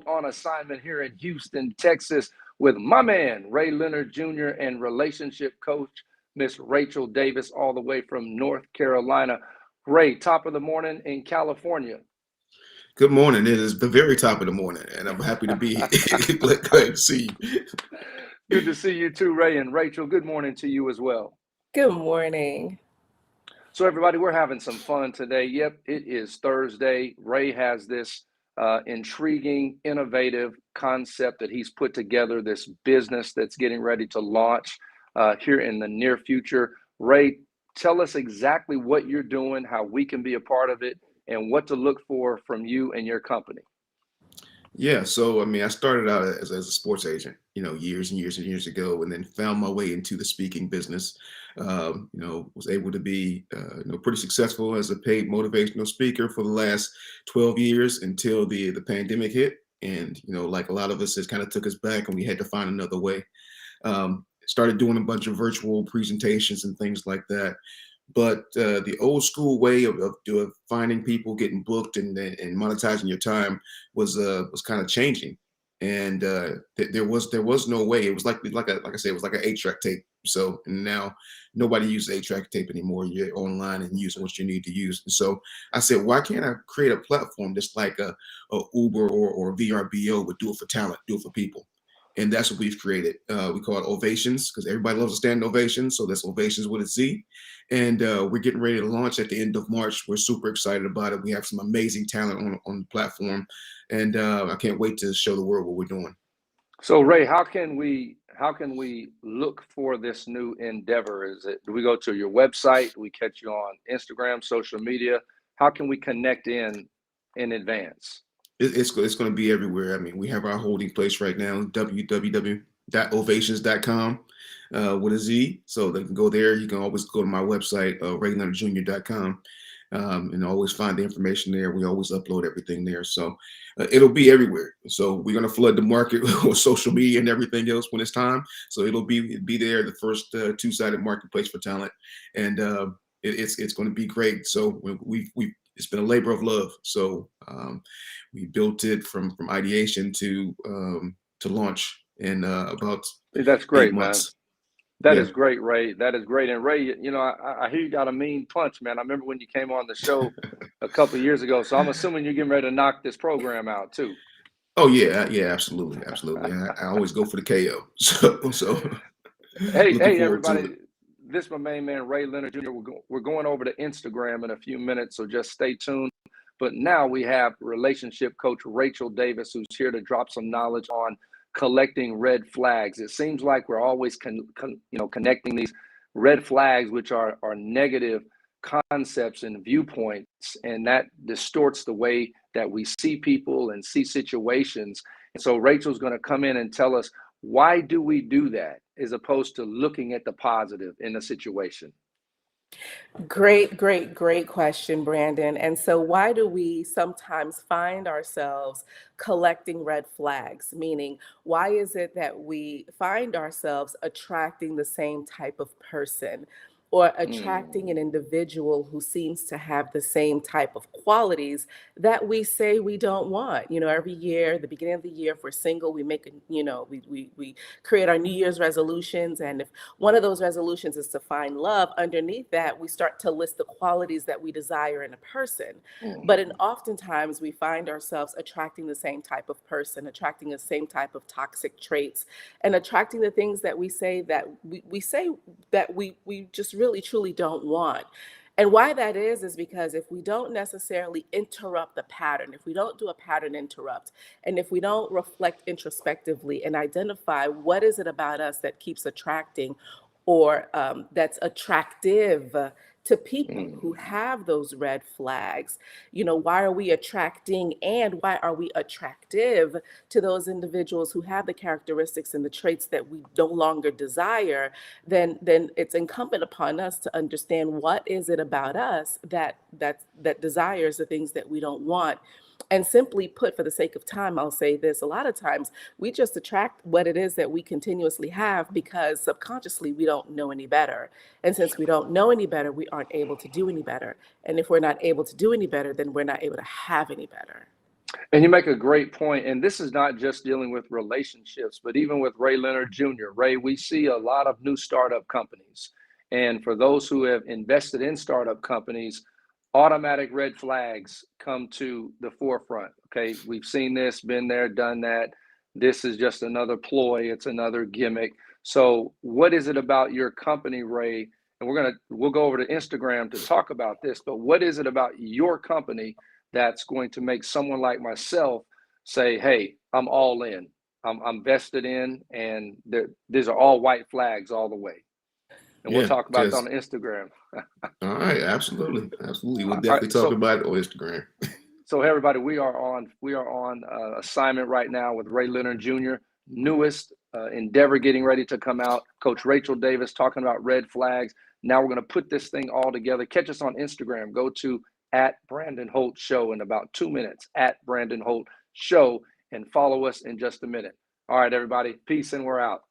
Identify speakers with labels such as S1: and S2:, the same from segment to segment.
S1: on assignment here in Houston, Texas, with my man, Ray Leonard Jr., and relationship coach, Miss Rachel Davis, all the way from North Carolina. Ray, top of the morning in California.
S2: Good morning. It is the very top of the morning, and I'm happy to be here. Glad to see you.
S1: Good to see you too, Ray. And Rachel, good morning to you as well.
S3: Good morning.
S1: So, everybody, we're having some fun today. Yep, it is Thursday. Ray has this intriguing, innovative concept that he's put together, this business that's getting ready to launch here in the near future. Ray, tell us exactly what you're doing, how we can be a part of it, and what to look for from you and your company.
S2: Yeah, so I mean, I started out as a sports agent, years and years and years ago, and then found my way into the speaking business. Was able to be, pretty successful as a paid motivational speaker for the last 12 years until the pandemic hit, and like a lot of us, it kind of took us back, and we had to find another way. Started doing a bunch of virtual presentations and things like that. But the old school way of finding people, getting booked, and monetizing your time was kind of changing, and there was no way. It was like I said, it was like an 8-track tape. So now nobody uses 8-track tape anymore. You're online and using what you need to use. And so I said, why can't I create a platform that's like a Uber or VRBO, but do it for talent, do it for people. And that's what we've created. We call it Ovations because everybody loves a standing ovation. So that's Ovations with a Z. And we're getting ready to launch at the end of March. We're super excited about it. We have some amazing talent on the platform. And I can't wait to show the world what we're doing.
S1: So, Ray, how can we look for this new endeavor? Do we go to your website? Do we catch you on Instagram, social media? How can we connect in advance?
S2: It's going to be everywhere. I mean, we have our holding place right now, www.ovations.com with a Z. So they can go there. You can always go to my website, rayleonardjr.com, and always find the information there. We always upload everything there. So it'll be everywhere. So we're going to flood the market with social media and everything else when it's time. So it'll be there, the first two-sided marketplace for talent. And it's going to be great. So it's been a labor of love. So we built it from ideation to launch in about
S1: That's
S2: 8
S1: great, man.
S2: months.
S1: That
S2: Yeah.
S1: is great, Ray. That is great. And Ray, I hear you got a mean punch, man. I remember when you came on the show a couple of years ago. So I'm assuming you're getting ready to knock this program out too.
S2: Oh yeah, absolutely, absolutely. I always go for the KO. So
S1: Hey,
S2: looking
S1: hey,
S2: forward to it.
S1: everybody. This is my main man, Ray Leonard Jr. We're going over to Instagram in a few minutes, so just stay tuned. But now we have relationship coach Rachel Davis, who's here to drop some knowledge on collecting red flags. It seems like we're always connecting these red flags, which are negative concepts and viewpoints, and that distorts the way that we see people and see situations. And so Rachel's going to come in and tell us, why do we do that as opposed to looking at the positive in a situation?
S3: Great question, Brandon. And so, why do we sometimes find ourselves collecting red flags? Meaning, why is it that we find ourselves attracting the same type of person or attracting an
S1: Mm,
S3: individual who seems to have the same type of qualities that we say we don't want? Every year, the beginning of the year, if we're single, we make, we create our New Year's resolutions. And if one of those resolutions is to find love, underneath that, we start to list the qualities that we desire in a person. But oftentimes we find ourselves attracting the same type of person, attracting the same type of toxic traits, and attracting the things that we just really truly don't want. And why that is because if we don't necessarily interrupt the pattern, if we don't do a pattern interrupt, and if we don't reflect introspectively and identify what is it about us that keeps attracting or that's attractive to people who
S1: mm.
S3: have those red flags. Why are we attracting and why are we attractive to those individuals who have the characteristics and the traits that we no longer desire? Then it's incumbent upon us to understand what is it about us that desires the things that we don't want. And simply put, for the sake of time, I'll say this: a lot of times we just attract what it is that we continuously have because subconsciously we don't know any better. And since we don't know any better, we aren't able to do any better. And if we're not able to do any better, then we're not able to have any better.
S1: And you make a great point. And this is not just dealing with relationships, but even with Ray Leonard Jr. Ray, we see a lot of new startup companies. And for those who have invested in startup companies, automatic red flags come to the forefront. Okay. We've seen this, been there, done that. This is just another ploy. It's another gimmick. So what is it about your company, Ray? And we'll go over to Instagram to talk about this, but what is it about your company that's going to make someone like myself say, hey, I'm all in, I'm vested in, and these are all white flags all the way. And we'll
S2: Yeah,
S1: talk about that
S2: just
S1: on Instagram.
S2: all right, absolutely. We'll
S1: All
S2: definitely
S1: right,
S2: talk about it on Instagram.
S1: so everybody, we are on assignment right now with Ray Leonard Jr., newest endeavor getting ready to come out. Coach Rachel Davis talking about red flags. Now we're going to put this thing all together. Catch us on Instagram. Go to @Brandon Holt Show in about 2 minutes, @Brandon Holt Show, and follow us in just a minute. All right, everybody. Peace, and we're out.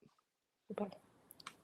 S3: Bye.